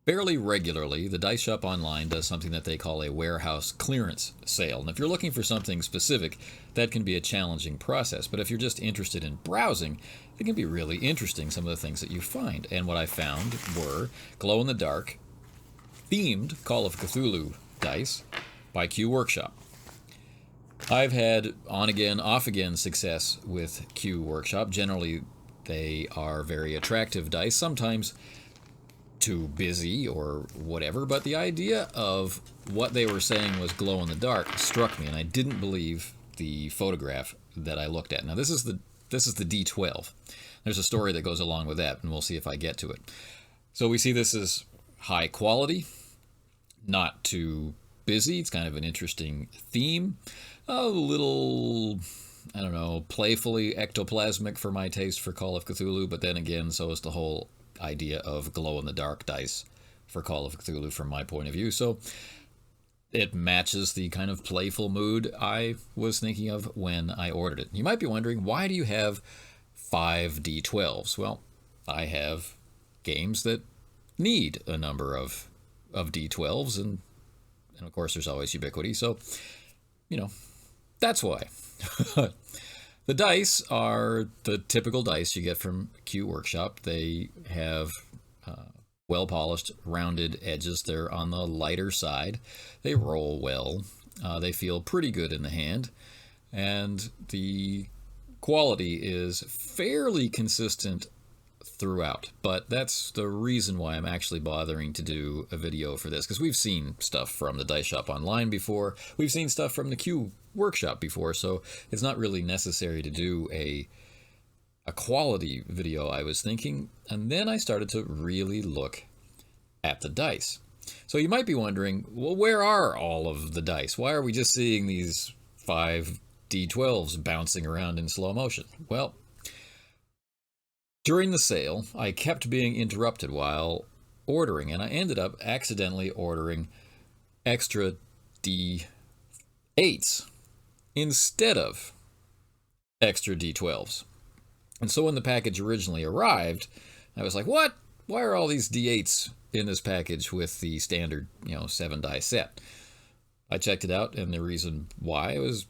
Fairly regularly, the Dice Shop Online does something that they call a warehouse clearance sale. And if you're looking for something specific, that can be a challenging process. But if you're just interested in browsing, it can be really interesting, some of the things that you find. And what I found were glow-in-the-dark themed Call of Cthulhu dice by Q Workshop. I've had on-again, off-again success with Q Workshop. Generally, they are very attractive dice. Sometimes too busy or whatever, but the idea of what they were saying was glow in the dark struck me, and I didn't believe the photograph that I looked at. Now this is the D12. There's a story that goes along with that, and we'll see if I get to it. So we see this is high quality, not too busy. It's kind of an interesting theme, a little, I don't know, playfully ectoplasmic for my taste for Call of Cthulhu, but then again, so is the whole idea of glow-in-the-dark dice for Call of Cthulhu from my point of view. So it matches the kind of playful mood I was thinking of when I ordered it. You might be wondering, why do you have 5 D12s? Well, I have games that need a number of D12s, and of course there's always ubiquity, so, you know, that's why. The dice are the typical dice you get from Q Workshop. They have well-polished, rounded edges. They're on the lighter side. They roll well. They feel pretty good in the hand. And the quality is fairly consistent throughout. But that's the reason why I'm actually bothering to do a video for this, because we've seen stuff from the Dice Shop Online before. We've seen stuff from the Q Workshop before, so it's not really necessary to do a quality video, I was thinking. And then I started to really look at the dice. So you might be wondering, well, where are all of the dice? Why are we just seeing these 5 D12s bouncing around in slow motion? Well, during the sale, I kept being interrupted while ordering, and I ended up accidentally ordering extra D8s instead of extra D12s. And so when the package originally arrived, I was like, what? Why are all these D8s in this package with the standard, 7 die set? I checked it out, and the reason why was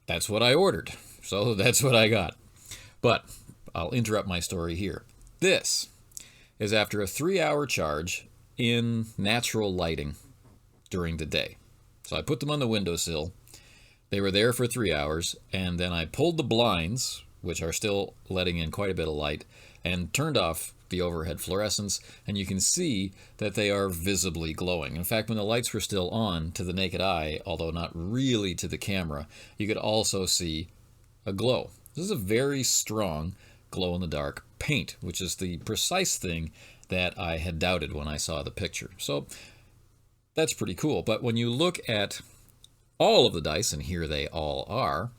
that's what I ordered. So that's what I got. But I'll interrupt my story here. This is after a 3-hour charge in natural lighting during the day. So I put them on the windowsill. They were there for 3 hours, and then I pulled the blinds, which are still letting in quite a bit of light, and turned off the overhead fluorescence, and you can see that they are visibly glowing. In fact, when the lights were still on to the naked eye, although not really to the camera, you could also see a glow. This is a very strong glow-in-the-dark paint, which is the precise thing that I had doubted when I saw the picture. So that's pretty cool. But when you look at all of the dice, and here they all are,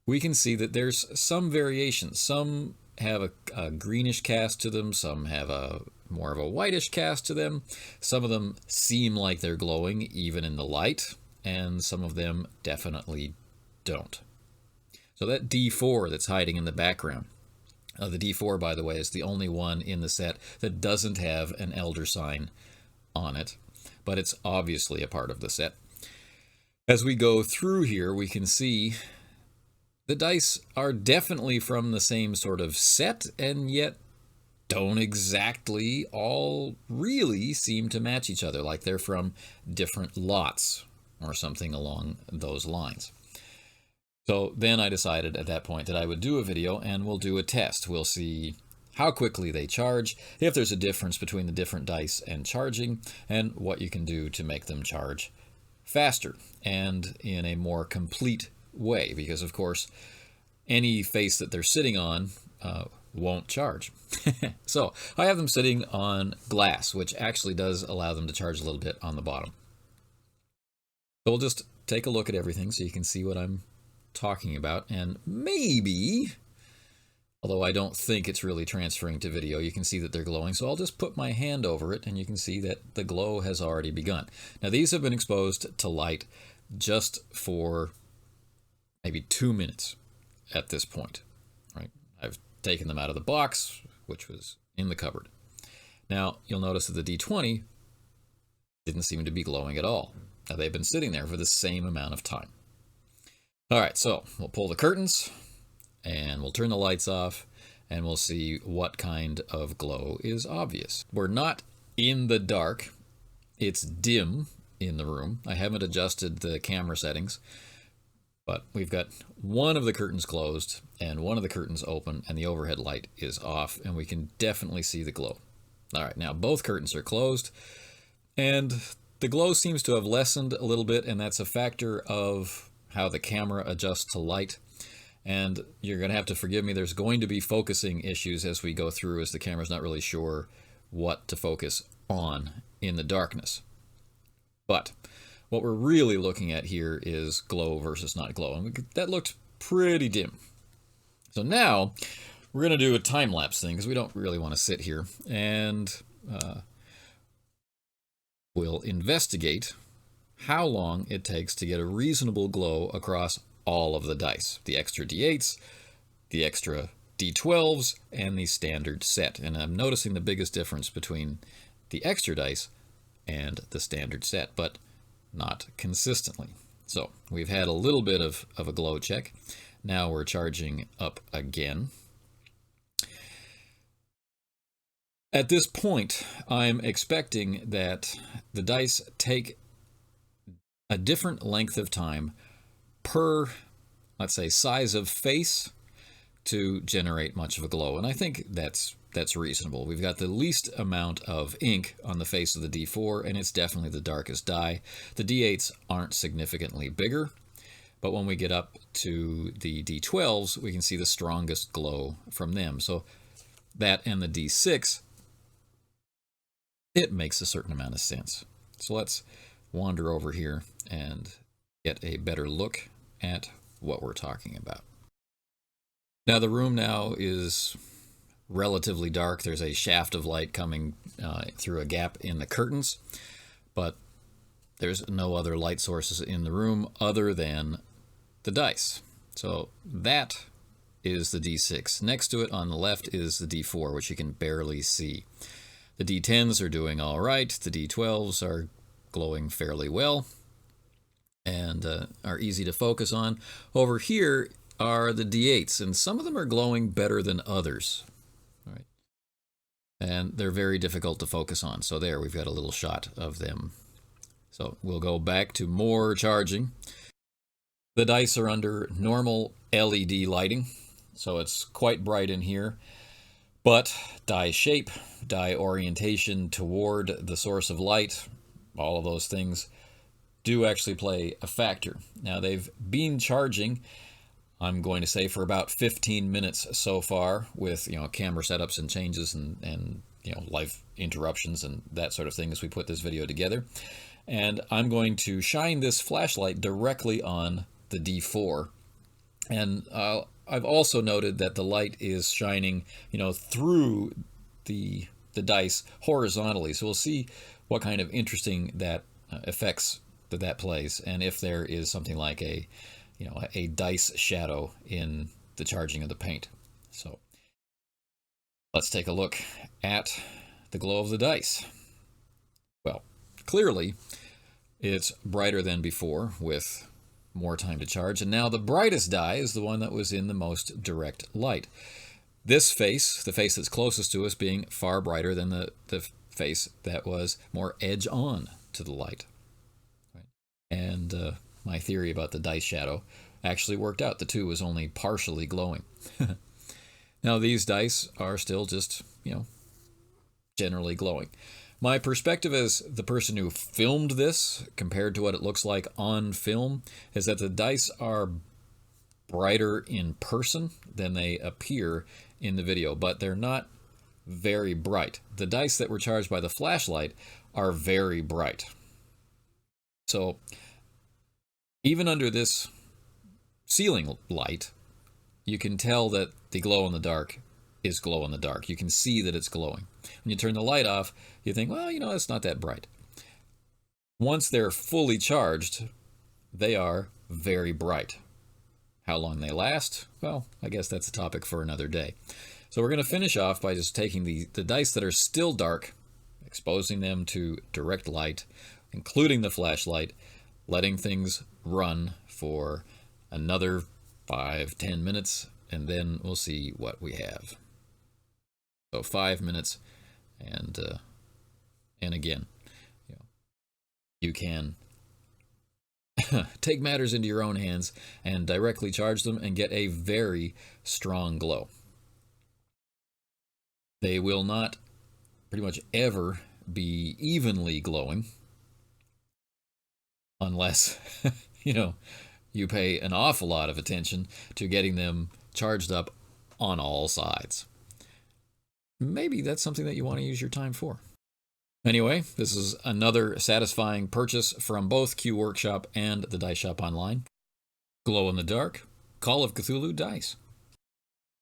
we can see that there's some variation. Some have a greenish cast to them, some have a more of a whitish cast to them. Some of them seem like they're glowing even in the light, and some of them definitely don't. So that D4 that's hiding in the background, the D4, by the way, is the only one in the set that doesn't have an elder sign on it, but it's obviously a part of the set. As we go through here, we can see the dice are definitely from the same sort of set, and yet don't exactly all really seem to match each other, like they're from different lots or something along those lines. So then I decided at that point that I would do a video and we'll do a test. We'll see how quickly they charge, if there's a difference between the different dice and charging, and what you can do to make them charge faster and in a more complete way, because of course any face that they're sitting on won't charge. So I have them sitting on glass, which actually does allow them to charge a little bit on the bottom. So we'll just take a look at everything so you can see what I'm talking about, and maybe, although I don't think it's really transferring to video, you can see that they're glowing. So I'll just put my hand over it and you can see that the glow has already begun. Now these have been exposed to light just for maybe 2 minutes at this point, right? I've taken them out of the box, which was in the cupboard. Now, you'll notice that the D20 didn't seem to be glowing at all. Now, they've been sitting there for the same amount of time. All right, so we'll pull the curtains, and we'll turn the lights off, and we'll see what kind of glow is obvious. We're not in the dark. It's dim in the room. I haven't adjusted the camera settings, but we've got one of the curtains closed and one of the curtains open, and the overhead light is off, and we can definitely see the glow. All right, now both curtains are closed, and the glow seems to have lessened a little bit, and that's a factor of how the camera adjusts to light. And you're going to have to forgive me, there's going to be focusing issues as we go through, as the camera's not really sure what to focus on in the darkness. But what we're really looking at here is glow versus not glow, and that looked pretty dim. So now we're going to do a time-lapse thing, because we don't really want to sit here, and we'll investigate how long it takes to get a reasonable glow across all of the dice. The extra D8s, the extra D12s, and the standard set. And I'm noticing the biggest difference between the extra dice and the standard set, but not consistently. So we've had a little bit of a glow check. Now we're charging up again. At this point, I'm expecting that the dice take a different length of time per, let's say, size of face to generate much of a glow. And I think that's reasonable. We've got the least amount of ink on the face of the D4, and it's definitely the darkest die. The D8s aren't significantly bigger, but when we get up to the D12s, we can see the strongest glow from them. So that and the D6, it makes a certain amount of sense. So let's wander over here and get a better look at what we're talking about. Now the room now is relatively dark. There's a shaft of light coming through a gap in the curtains, but there's no other light sources in the room other than the dice. So that is the D6. Next to it on the left is the D4, which you can barely see. The D10s are doing all right. The D12s are glowing fairly well and are easy to focus on. Over here are the D8s, and some of them are glowing better than others. All right. And they're very difficult to focus on. So there, we've got a little shot of them. So we'll go back to more charging. The dice are under normal LED lighting, so it's quite bright in here. But die shape, die orientation toward the source of light, all of those things do actually play a factor. Now they've been charging, I'm going to say, for about 15 minutes so far, with camera setups and changes and live interruptions and that sort of thing as we put this video together. And I'm going to shine this flashlight directly on the D4, and I've also noted that the light is shining through the dice horizontally, so we'll see what kind of interesting effects that plays, and if there is something like a dice shadow in the charging of the paint. So let's take a look at the glow of the dice. Well, clearly it's brighter than before with more time to charge, and now the brightest die is the one that was in the most direct light. This face, the face that's closest to us, being far brighter than the face that was more edge on to the light. Right. And my theory about the dice shadow actually worked out. The 2 was only partially glowing. Now these dice are still just, generally glowing. My perspective as the person who filmed this, compared to what it looks like on film, is that the dice are brighter in person than they appear in the video, but they're not very bright. The dice that were charged by the flashlight are very bright. So even under this ceiling light, you can tell that the glow in the dark is glow in the dark. You can see that it's glowing. When you turn the light off, you think, well, it's not that bright. Once they're fully charged, they are very bright. How long they last? Well, I guess that's a topic for another day. So we're going to finish off by just taking the dice that are still dark exposing them to direct light, including the flashlight, letting things run for another 5-10 minutes, and then we'll see what we have. So 5 minutes, and again, you can take matters into your own hands and directly charge them and get a very strong glow. They will not pretty much ever be evenly glowing unless, you pay an awful lot of attention to getting them charged up on all sides. Maybe that's something that you want to use your time for. Anyway, this is another satisfying purchase from both Q Workshop and the Dice Shop Online. Glow in the Dark, Call of Cthulhu Dice.